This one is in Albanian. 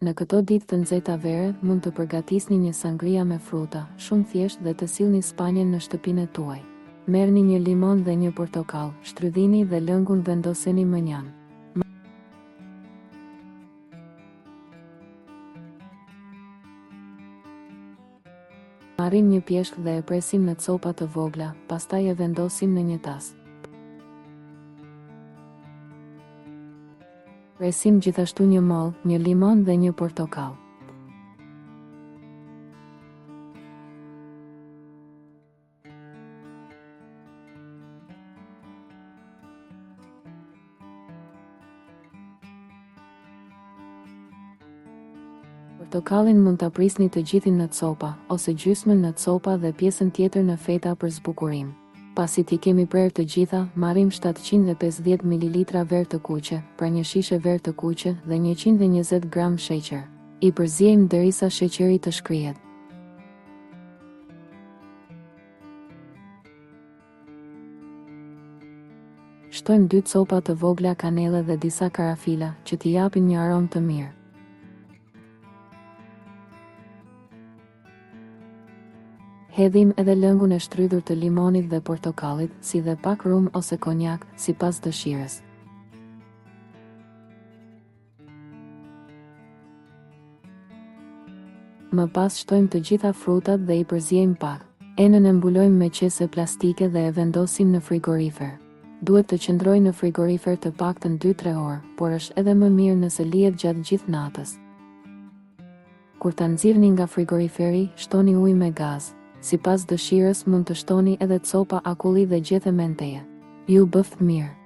Në këto ditë të nxehta vere, mund të përgatisni një sangria me fruta, shumë thjesht dhe të sillni spanjen në shtëpinë tuaj. Merrni një limon dhe një portokall, shtrydhini dhe lëngun vendoseni më njan. Marrim një pjeshk dhe e presim në copa të vogla, pastaj e vendosim në një tas. Presim gjithashtu një moll, një limon dhe një portokall. Portokallin mund ta prisni të gjithin në copa, ose gjysmën në copa dhe pjesën tjetër në feta për zbukurim. Pasi t'i kemi prerë të gjitha, marrim 750 ml verë të kuqe, pra një shishe verë të kuqe dhe 120 gram sheqer. I përziejmë derisa sheqeri të shkrihet. Shtojmë 2 copa të vogla kanelle dhe disa karafila, që t'i japin një aromë të mirë. Hedhim edhe lëngun e shtrydhur të limonit dhe portokallit, si dhe pak rum ose konjak, sipas dëshirës. Më pas shtojmë të gjitha frutat dhe i përziejmë pak. Enën e mbulojmë me qese plastike dhe e vendosim në frigorifer. Duhet të qëndrojë në frigorifer të paktën 2-3 orë, por është edhe më mirë nëse lihet gjatë gjithë natës. Kur ta nxirrni nga frigoriferi, shtoni ujë me gaz. Sipas dëshirës mund të shtoni edhe copa akulli dhe gjethe menteje. Ju bëft mirë!